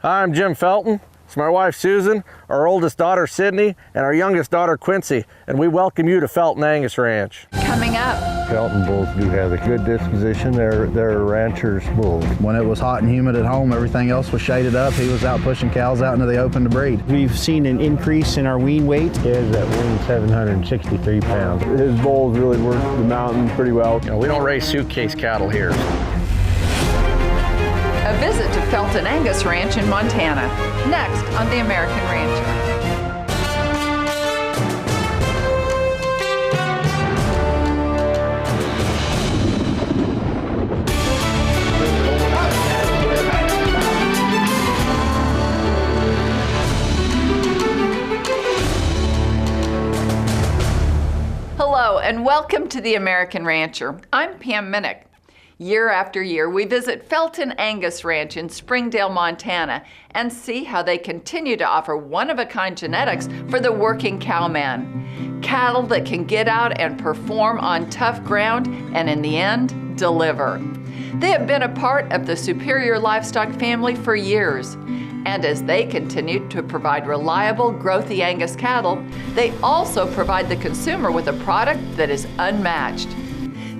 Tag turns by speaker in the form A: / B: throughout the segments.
A: Hi, I'm Jim Felton. It's my wife Susan, our oldest daughter Sydney, and our youngest daughter Quincy, and we welcome you to Felton Angus Ranch.
B: Coming up.
C: Felton bulls do have a good disposition. They're ranchers' bulls.
D: When it was hot and humid at home, everything else was shaded up. He was out pushing cows out into the open to breed.
E: We've seen an increase in our wean weight.
C: He has that wean 763 pounds.
F: His bulls really work the mountain pretty well.
A: We don't raise suitcase cattle here.
B: A visit to Felton Angus Ranch in Montana. Next on The American Rancher. Hello and welcome to The American Rancher. I'm Pam Minnick. Year after year, we visit Felton Angus Ranch in Springdale, Montana, and see how they continue to offer one-of-a-kind genetics for the working cowman. Cattle that can get out and perform on tough ground and, in the end, deliver. They have been a part of the Superior Livestock family for years. And as they continue to provide reliable, growthy Angus cattle, they also provide the consumer with a product that is unmatched.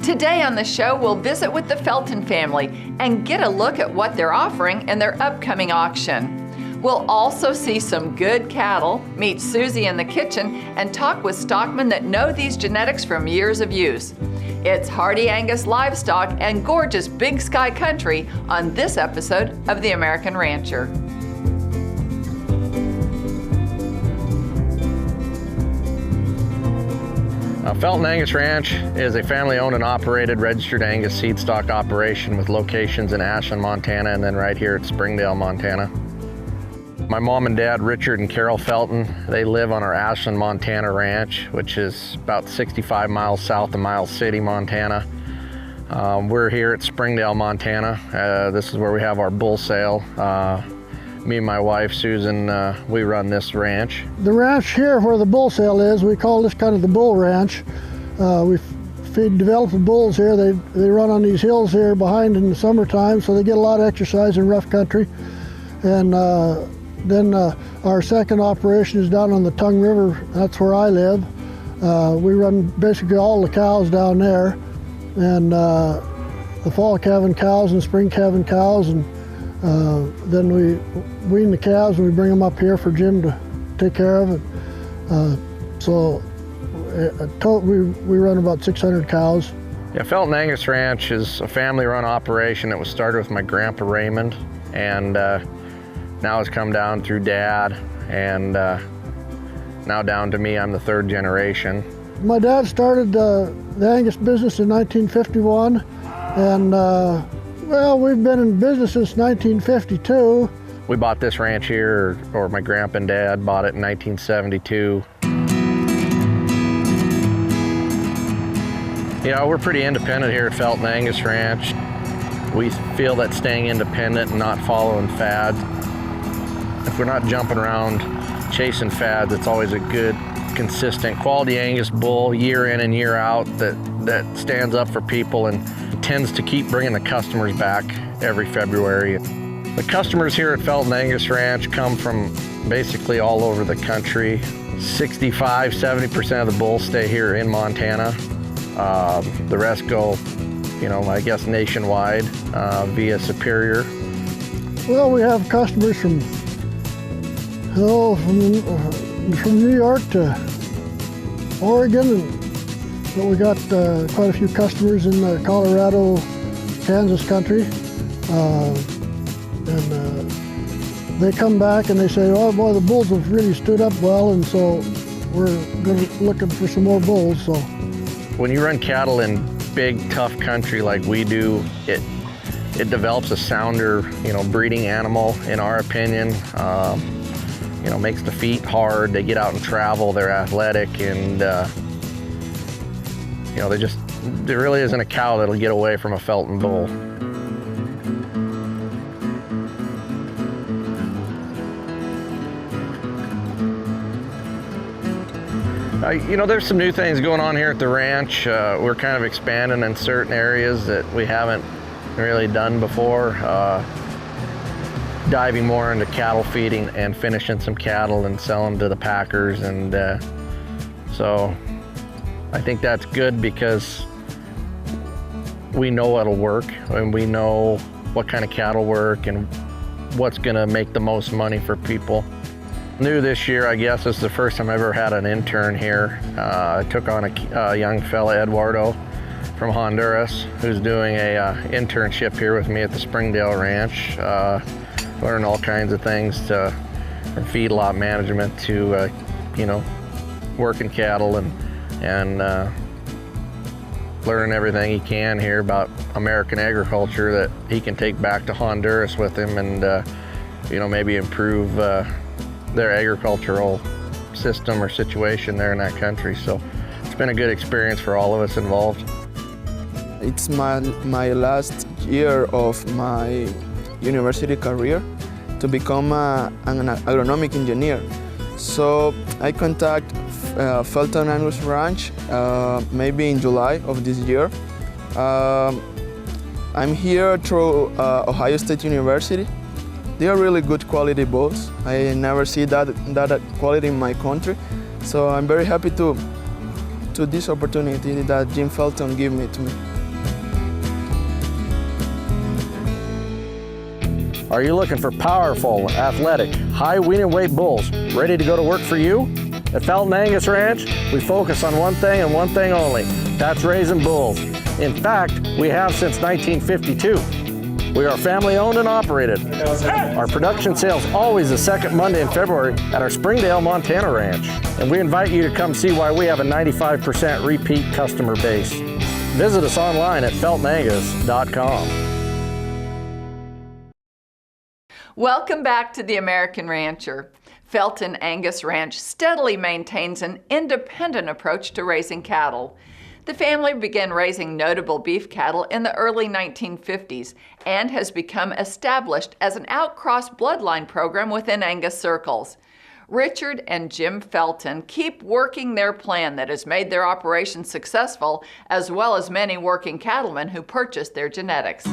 B: Today on the show, we'll visit with the Felton family and get a look at what they're offering in their upcoming auction. We'll also see some good cattle, meet Susie in the kitchen, and talk with stockmen that know these genetics from years of use. It's hardy Angus livestock and gorgeous Big Sky country on this episode of The American Rancher.
A: Felton Angus Ranch is a family-owned and operated registered Angus seed stock operation with locations in Ashland, Montana, and then right here at Springdale, Montana. My mom and dad, Richard and Carol Felton, they live on our Ashland, Montana ranch, which is about 65 miles south of Miles City, Montana. We're here at Springdale, Montana. This is where we have our bull sale. Me and my wife, Susan, we run this ranch.
G: The ranch here where the bull sale is, we call this kind of the bull ranch. We develop the bulls here. They run on these hills here behind in the summertime, so they get a lot of exercise in rough country. And then our second operation is down on the Tongue River. That's where I live. We run basically all the cows down there, and the fall calving cows and spring calving cows, and then we wean the calves and we bring them up here for Jim to take care of it. We run about 600 cows.
A: Yeah, Felton Angus Ranch is a family-run operation that was started with my grandpa Raymond, and now has come down through Dad, and now down to me. I'm the third generation.
G: My dad started the Angus business in 1951, and well, we've been in business since 1952.
A: We bought this ranch here, or my grandpa and dad bought it in 1972. You know, we're pretty independent here at Felton Angus Ranch. We feel that staying independent and not following fads. If we're not jumping around chasing fads, it's always a good, consistent, quality Angus bull year in and year out that stands up for people and tends to keep bringing the customers back every February. The customers here at Felton Angus Ranch come from basically all over the country. 65–70% of the bulls stay here in Montana. The rest go, I guess nationwide via Superior.
G: Well, we have customers from New York to Oregon, but we got quite a few customers in the Colorado, Kansas country, and they come back and they say, "Oh boy, the bulls have really stood up well," and so we're looking for some more bulls. So,
A: when you run cattle in big, tough country like we do, it develops a sounder, breeding animal, in our opinion. Makes the feet hard. They get out and travel. They're athletic, and there really isn't a cow that'll get away from a Felton bull. There's some new things going on here at the ranch. We're kind of expanding in certain areas that we haven't really done before. diving more into cattle feeding and finishing some cattle and selling to the packers. And so I think that's good because we know it'll work and we know what kind of cattle work and what's gonna make the most money for people. New this year, I guess, is the first time I ever had an intern here. I took on a young fella, Eduardo, from Honduras, who's doing a internship here with me at the Springdale Ranch. Learn all kinds of things from feedlot management to, you know, working cattle and learning everything he can here about American agriculture that he can take back to Honduras with him and, you know, maybe improve their agricultural system or situation there in that country. So it's been a good experience for all of us involved.
H: It's my last year of my university career to become an agronomic engineer. So I contact Felton Angus Ranch maybe in July of this year. I'm here through Ohio State University. They are really good quality bulls. I never see that quality in my country. So I'm very happy to this opportunity that Jim Felton gave me to me.
A: Are you looking for powerful, athletic, high wean and weight bulls ready to go to work for you? At Felton Angus Ranch, we focus on one thing and one thing only. That's raising bulls. In fact, we have since 1952. We are family owned and operated. Our production sales always the second Monday in February at our Springdale, Montana ranch. And we invite you to come see why we have a 95% repeat customer base. Visit us online at feltonangus.com.
B: Welcome back to The American Rancher. Felton Angus Ranch steadily maintains an independent approach to raising cattle. The family began raising notable beef cattle in the early 1950s and has become established as an outcross bloodline program within Angus circles. Richard and Jim Felton keep working their plan that has made their operation successful, as well as many working cattlemen who purchased their genetics.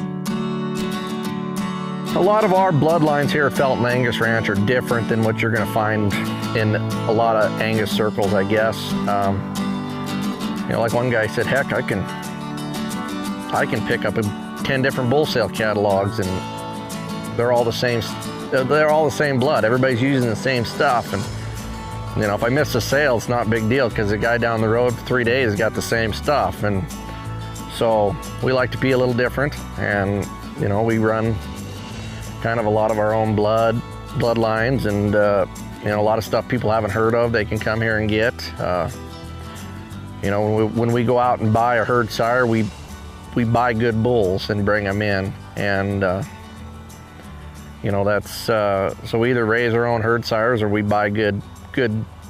A: A lot of our bloodlines here at Felton Angus Ranch are different than what you're going to find in a lot of Angus circles, I guess. You know, like one guy said, heck, I can pick up 10 different bull sale catalogs, and they're all the same. They're all the same blood. Everybody's using the same stuff, and you know, if I miss a sale, it's not a big deal because the guy down the road for 3 days got the same stuff. And so we like to be a little different, and you know, we run kind of a lot of our own bloodlines, and you know, a lot of stuff people haven't heard of, they can come here and get. You know, when we go out and buy a herd sire, we buy good bulls and bring them in, and you know, that's so we either raise our own herd sires or we buy good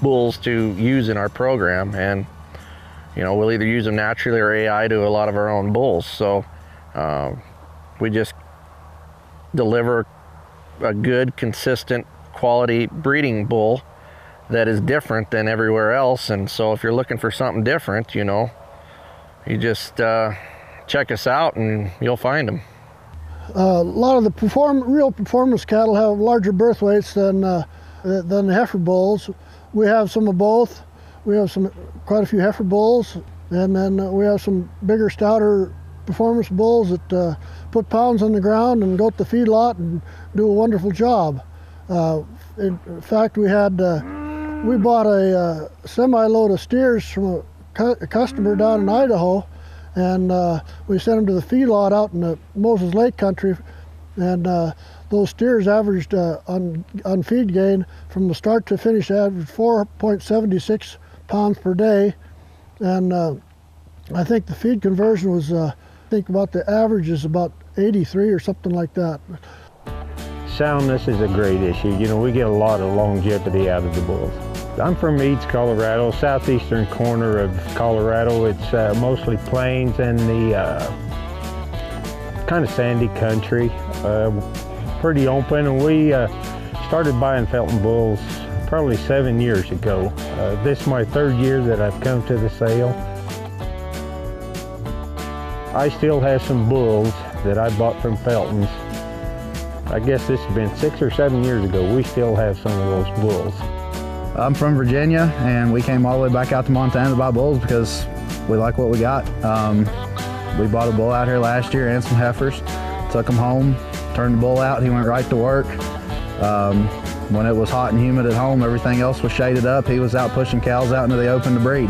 A: bulls to use in our program, and you know, we'll either use them naturally or AI to a lot of our own bulls. So we just deliver a good, consistent, quality breeding bull that is different than everywhere else. And so if you're looking for something different, you know, you just check us out and you'll find them.
G: A lot of the real performance cattle have larger birth weights than the heifer bulls. We have some of both. We have quite a few heifer bulls, and then we have some bigger, stouter performance bulls that put pounds on the ground and go to the feedlot and do a wonderful job. In fact, we bought a semi-load of steers from a customer down in Idaho, and we sent them to the feedlot out in the Moses Lake country, and those steers averaged on feed gain from the start to finish averaged 4.76 pounds per day, and I think the feed conversion was I think about the average is about 83 or something like that.
I: Soundness is a great issue. You know, we get a lot of longevity out of the bulls. I'm from Eads, Colorado, southeastern corner of Colorado. It's mostly plains and the kind of sandy country, pretty open. And we started buying Felton bulls probably 7 years ago. This is my third year that I've come to the sale. I still have some bulls that I bought from Felton's I guess this has been 6 or 7 years ago, we still have some of those bulls.
D: I'm from Virginia, and we came all the way back out to Montana to buy bulls because we like what we got. We bought a bull out here last year and some heifers, took them home, turned the bull out, he went right to work. When it was hot and humid at home, everything else was shaded up. He was out pushing cows out into the open to breed.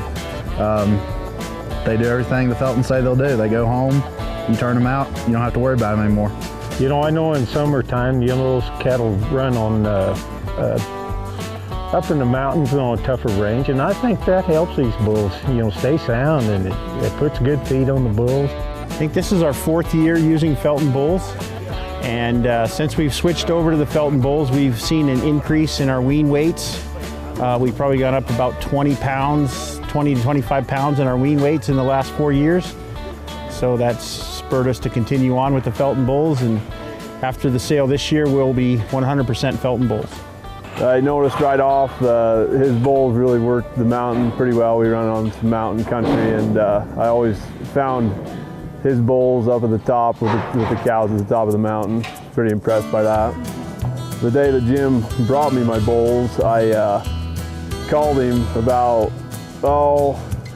D: They do everything the Feltons say they'll do. They go home, you turn them out, you don't have to worry about them anymore.
I: You know, I know in summertime, you know, those cattle run on up in the mountains on a tougher range, and I think that helps these bulls, you know, stay sound, and it puts good feed on the bulls.
E: I think this is our 4th year using Felton bulls, and since we've switched over to the Felton bulls, we've seen an increase in our wean weights. We've probably gone up about 20 to 25 pounds in our wean weights in the last 4 years. So that's spurred us to continue on with the Felton bulls, and after the sale this year, we'll be 100% Felton bulls.
F: I noticed right off his bulls really worked the mountain pretty well. We run on some mountain country, and I always found his bulls up at the top with the cows at the top of the mountain. Pretty impressed by that. The day that Jim brought me my bulls, I called him about,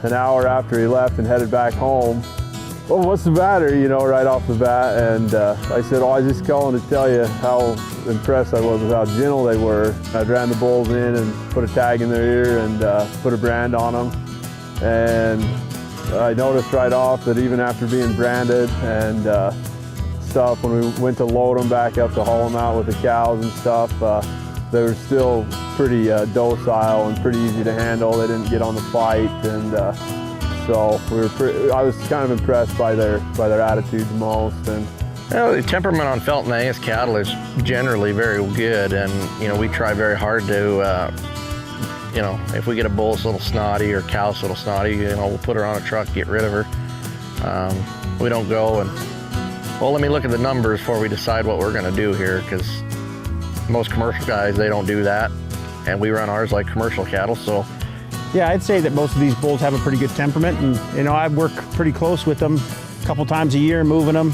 F: an hour after he left and headed back home. Well, what's the matter, you know, right off the bat? And I said, I was just calling to tell you how impressed I was with how gentle they were. I ran the bulls in and put a tag in their ear and put a brand on them. And I noticed right off that even after being branded and stuff, when we went to load them back up to haul them out with the cows and stuff, they were still pretty docile and pretty easy to handle. They didn't get on the fight, and so I was kind of impressed by their attitudes most. And
A: you know, the temperament on Felton Angus cattle is generally very good, and you know, we try very hard to, you know, if we get a bull's a little snotty or cow's a little snotty, you know, we'll put her on a truck, get rid of her. We don't go and, well, let me look at the numbers before we decide what we're going to do here, because most commercial guys, they don't do that, and we run ours like commercial cattle. So
E: Yeah, I'd say that most of these bulls have a pretty good temperament, and you know, I work pretty close with them a couple times a year, moving them,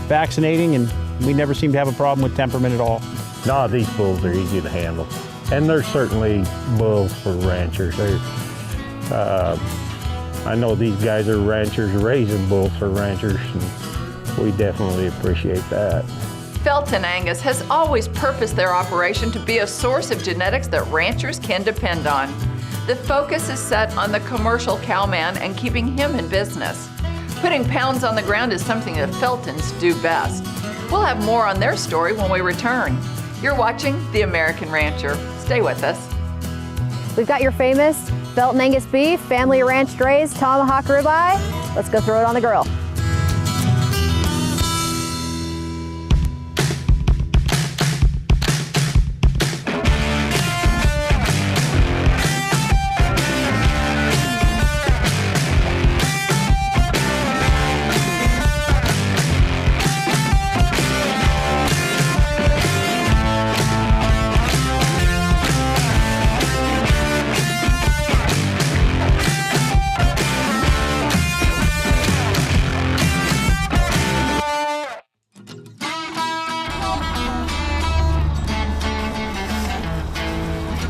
E: vaccinating, and we never seem to have a problem with temperament at all.
I: No, these bulls are easy to handle, and they're certainly bulls for ranchers. I know these guys are ranchers raising bulls for ranchers, and we definitely appreciate that.
B: Felton Angus has always purposed their operation to be a source of genetics that ranchers can depend on. The focus is set on the commercial cowman and keeping him in business. Putting pounds on the ground is something that Feltons do best. We'll have more on their story when we return. You're watching The American Rancher. Stay with us.
J: We've got your famous Felton Angus beef, family ranch raised tomahawk ribeye. Let's go throw it on the grill.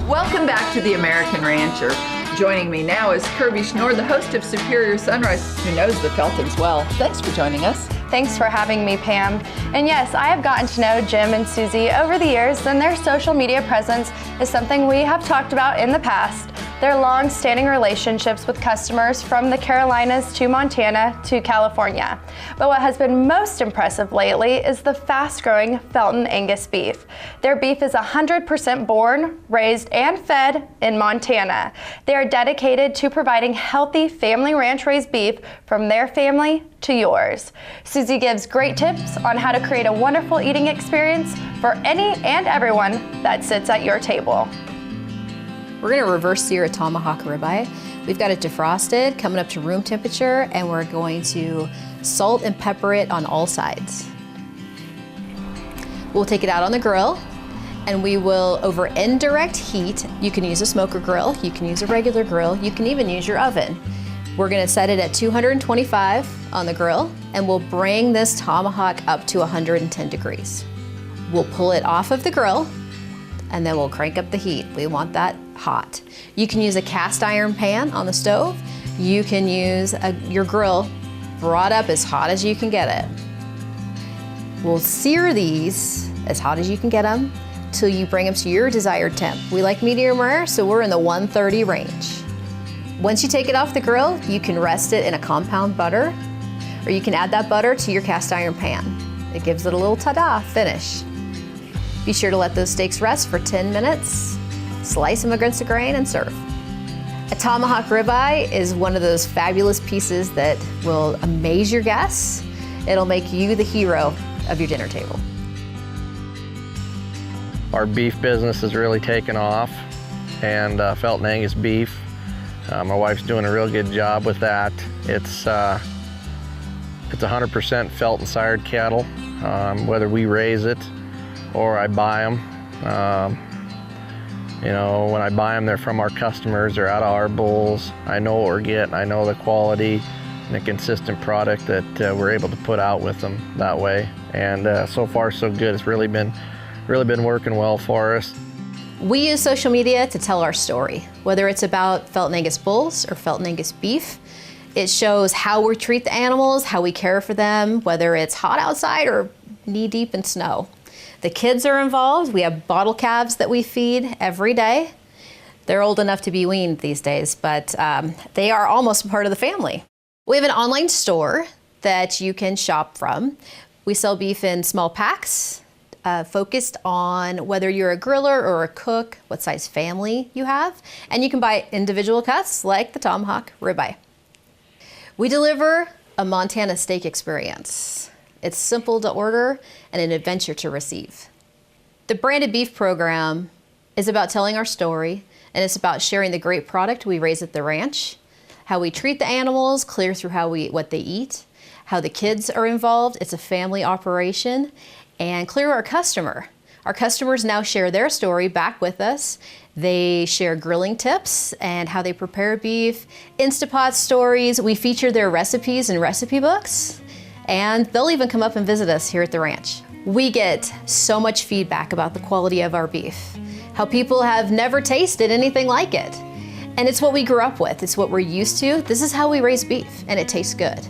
B: Welcome back to The American Rancher. Joining me now is Kirby Schnorr, the host of Superior Sunrise, who knows the Feltons well. Thanks for joining us.
K: Thanks for having me, Pam. And yes, I have gotten to know Jim and Susie over the years, and their social media presence is something we have talked about in the past. Their long-standing relationships with customers from the Carolinas to Montana to California. But what has been most impressive lately is the fast-growing Felton Angus beef. Their beef is 100% born, raised, and fed in Montana. They are dedicated to providing healthy family ranch-raised beef from their family to yours. Susie gives great tips on how to create a wonderful eating experience for any and everyone that sits at your table.
L: We're going to reverse sear a tomahawk ribeye. We've got it defrosted, coming up to room temperature, and we're going to salt and pepper it on all sides. We'll take it out on the grill, and we will, over indirect heat, you can use a smoker grill, you can use a regular grill, you can even use your oven. We're going to set it at 225 on the grill, and we'll bring this tomahawk up to 110 degrees. We'll pull it off of the grill and then we'll crank up the heat. We want that hot. You can use a cast iron pan on the stove. You can use your grill brought up as hot as you can get it. We'll sear these as hot as you can get them till you bring them to your desired temp. We like medium rare, so we're in the 130 range. Once you take it off the grill, you can rest it in a compound butter, or you can add that butter to your cast iron pan. It gives it a little ta-da finish. Be sure to let those steaks rest for 10 minutes, slice them against the grain and serve. A tomahawk ribeye is one of those fabulous pieces that will amaze your guests. It'll make you the hero of your dinner table.
A: Our beef business has really taken off, and Felton Angus beef. My wife's doing a real good job with that. It's 100% Felton sired cattle, whether we raise it or I buy them. You know, when I buy them, they're from our customers, they're out of our bulls. I know what we're getting, I know the quality and the consistent product that we're able to put out with them that way. And so far so good. It's really been working well for us.
L: We use social media to tell our story, whether it's about Felton Angus bulls or Felton Angus beef. It shows how we treat the animals, how we care for them, whether it's hot outside or knee-deep in snow. The kids are involved. We have bottle calves that we feed every day. They're old enough to be weaned these days, but they are almost part of the family. We have an online store that you can shop from. We sell beef in small packs, focused on whether you're a griller or a cook, what size family you have, and you can buy individual cuts like the tomahawk ribeye. We deliver a Montana steak experience. It's simple to order and an adventure to receive. The Branded Beef program is about telling our story, and it's about sharing the great product we raise at the ranch, how we treat the animals, clear through what they eat, how the kids are involved. It's a family operation, and clear our customer. Our customers now share their story back with us. They share grilling tips and how they prepare beef, Instapot stories. We feature their recipes in recipe books, and they'll even come up and visit us here at the ranch. We get so much feedback about the quality of our beef, how people have never tasted anything like it. And it's what we grew up with, it's what we're used to. This is how we raise beef, and it tastes good.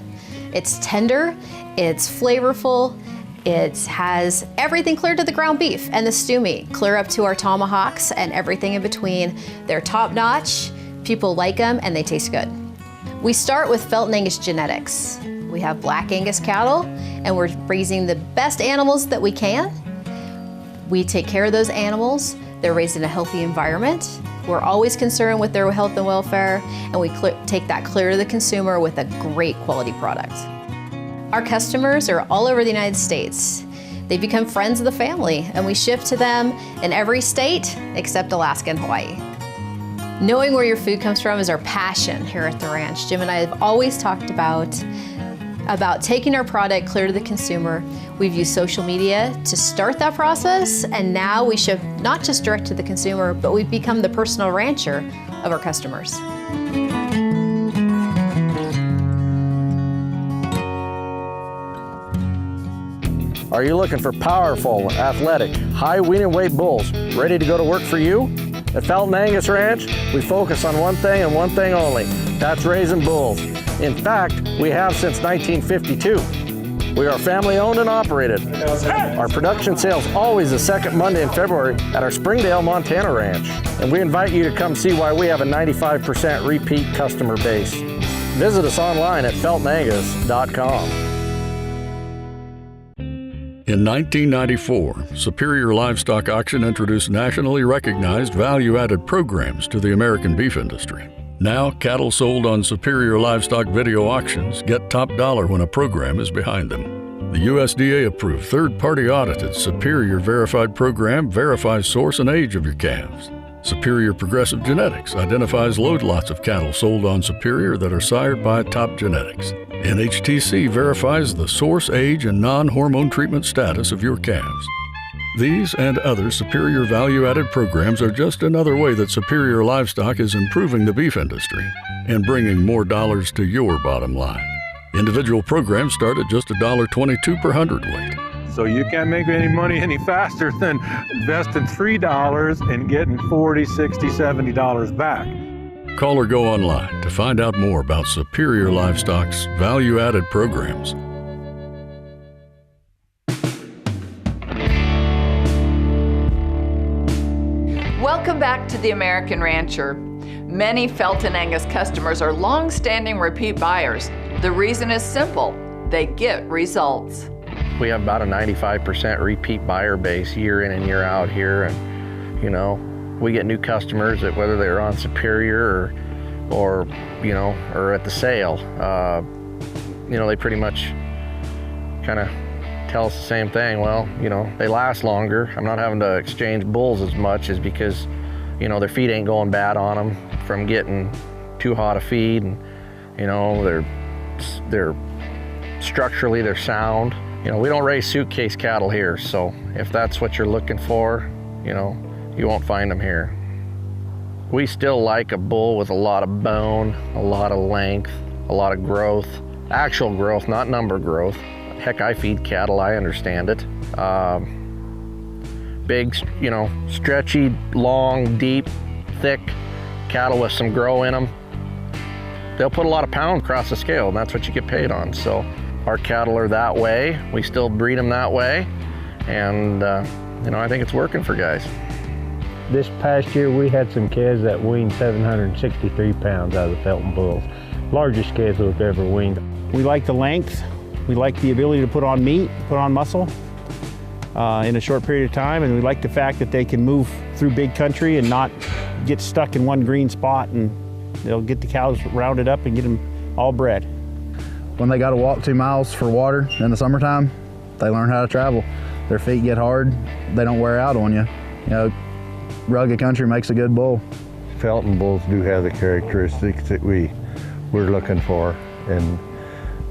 L: It's tender, it's flavorful, it has everything clear to the ground beef and the stew meat, clear up to our tomahawks and everything in between. They're top notch, people like them, and they taste good. We start with Felton Angus genetics. We have Black Angus cattle, and we're raising the best animals that we can. We take care of those animals. They're raised in a healthy environment. We're always concerned with their health and welfare, and we take that clear to the consumer with a great quality product. Our customers are all over the United States. They become friends of the family, and we ship to them in every state except Alaska and Hawaii. Knowing where your food comes from is our passion here at the ranch. Jim and I have always talked about taking our product clear to the consumer. We've used social media to start that process, and now we ship not just direct to the consumer, but we've become the personal rancher of our customers.
A: Are you looking for powerful, athletic, high wean and weight bulls ready to go to work for you? At Felton Angus Ranch, we focus on one thing and one thing only. That's raising bulls. In fact, we have since 1952. We are family owned and operated. Our production sales always the second Monday in February at our Springdale, Montana ranch. And we invite you to come see why we have a 95% repeat customer base. Visit us online at feltonangus.com.
M: In 1994, Superior Livestock Auction introduced nationally recognized value-added programs to the American beef industry. Now, cattle sold on Superior Livestock video auctions get top dollar when a program is behind them. The USDA-approved, third-party audited Superior Verified program verifies source and age of your calves. Superior Progressive Genetics identifies load lots of cattle sold on Superior that are sired by Top Genetics. NHTC verifies the source, age, and non-hormone treatment status of your calves. These and other Superior value-added programs are just another way that Superior Livestock is improving the beef industry and bringing more dollars to your bottom line. Individual programs start at just $1.22 per hundredweight.
N: So you can't make any money any faster than investing $3 and getting $40, $60, $70 back.
M: Call or go online to find out more about Superior Livestock's value-added programs.
B: Welcome back to The American Rancher. Many Felton Angus customers are long-standing repeat buyers. The reason is simple: they get results.
A: We have about a 95% repeat buyer base year in and year out here, and we get new customers that whether they're on Superior or at the sale, they pretty much kind of tell us the same thing. Well, they last longer. I'm not having to exchange bulls as much as because, their feed ain't going bad on them from getting too hot a feed, and they're structurally they're sound. We don't raise suitcase cattle here, so if that's what you're looking for, you won't find them here. We still like a bull with a lot of bone, a lot of length, a lot of growth, actual growth, not number growth. Heck, I feed cattle, I understand it. Big, stretchy, long, deep, thick cattle with some grow in them. They'll put a lot of pound across the scale, and that's what you get paid on. So our cattle are that way. We still breed them that way, and I think it's working for guys.
I: This past year we had some calves that weaned 763 pounds out of the Felton bulls. Largest calves we've ever weaned.
E: We like the length. We like the ability to put on meat, put on muscle in a short period of time, and we like the fact that they can move through big country and not get stuck in one green spot, and they'll get the cows rounded up and get them all bred.
D: When they got to walk 2 miles for water in the summertime, they learn how to travel. Their feet get hard, they don't wear out on you. Rugged country makes a good bull.
C: Felton bulls do have the characteristics that we're looking for, and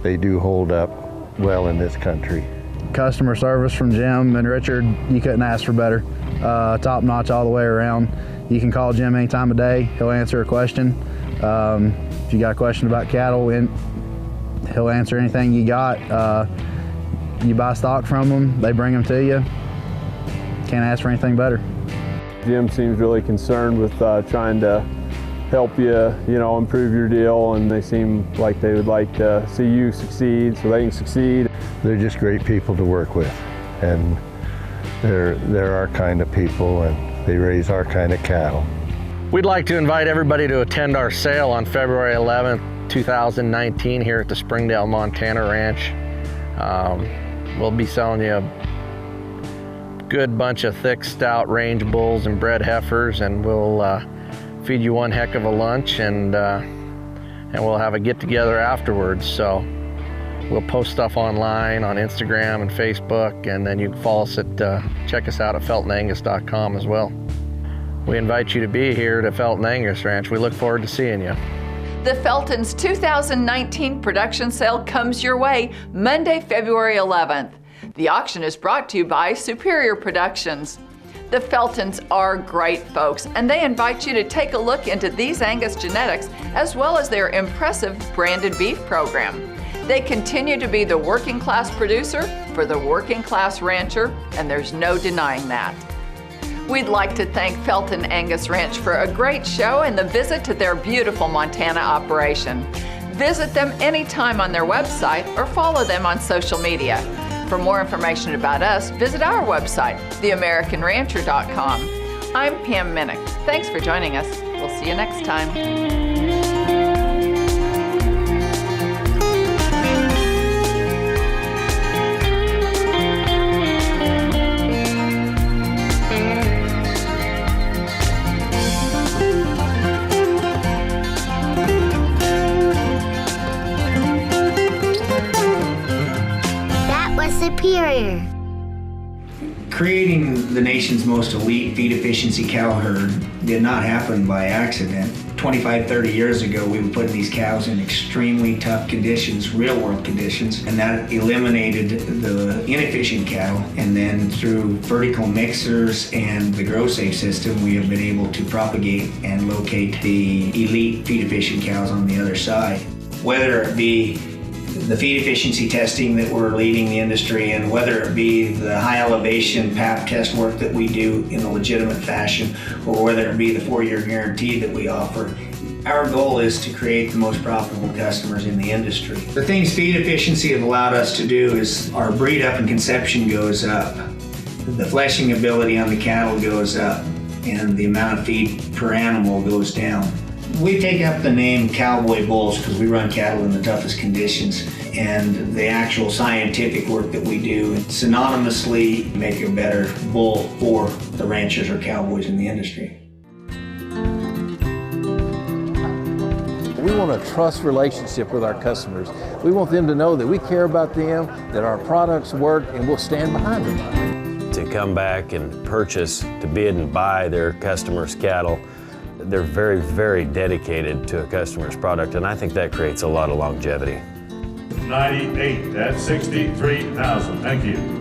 C: they do hold up well in this country.
D: Customer service from Jim and Richard, you couldn't ask for better. Top notch all the way around. You can call Jim any time of day, he'll answer a question. If you got a question about cattle, he'll answer anything you got. You buy stock from them, they bring them to you. Can't ask for anything better.
F: Jim seems really concerned with trying to help you, improve your deal, and they seem like they would like to see you succeed so they can succeed.
C: They're just great people to work with, and they're our kind of people, and they raise our kind of cattle.
A: We'd like to invite everybody to attend our sale on February 11th, 2019 here at the Springdale, Montana Ranch. We'll be selling you a good bunch of thick, stout range bulls and bred heifers, and we'll feed you one heck of a lunch, and we'll have a get-together afterwards. So we'll post stuff online on Instagram and Facebook, and then you can follow us check us out at feltonangus.com as well. We invite you to be here at Felton Angus Ranch. We look forward to seeing you.
B: The Felton's 2019 production sale comes your way Monday, February 11th. The auction is brought to you by Superior Productions. The Feltons are great folks, and they invite you to take a look into these Angus genetics as well as their impressive branded beef program. They continue to be the working class producer for the working class rancher, and there's no denying that. We'd like to thank Felton Angus Ranch for a great show and the visit to their beautiful Montana operation. Visit them anytime on their website or follow them on social media. For more information about us, visit our website, theamericanrancher.com. I'm Pam Minnick. Thanks for joining us. We'll see you next time.
O: Superior.
P: Creating the nation's most elite feed efficiency cow herd did not happen by accident. 25, 30 years ago, we were putting these cows in extremely tough conditions, real world conditions, and that eliminated the inefficient cattle. And then through vertical mixers and the Grow Safe system, we have been able to propagate and locate the elite feed efficient cows on the other side. Whether it be the feed efficiency testing that we're leading the industry in, whether it be the high elevation PAP test work that we do in a legitimate fashion, or whether it be the 4-year guarantee that we offer. Our goal is to create the most profitable customers in the industry. The things feed efficiency have allowed us to do is our breed up and conception goes up, the fleshing ability on the cattle goes up, and the amount of feed per animal goes down. We take up the name cowboy bulls because we run cattle in the toughest conditions, and the actual scientific work that we do synonymously make a better bull for the ranchers or cowboys in the industry.
Q: We want a trust relationship with our customers. We want them to know that we care about them, that our products work, and we'll stand behind them.
R: To come back and purchase, to bid and buy their customers' cattle, they're very, very dedicated to a customer's product, and I think that creates a lot of longevity.
S: 98, that's 63,000. Thank you.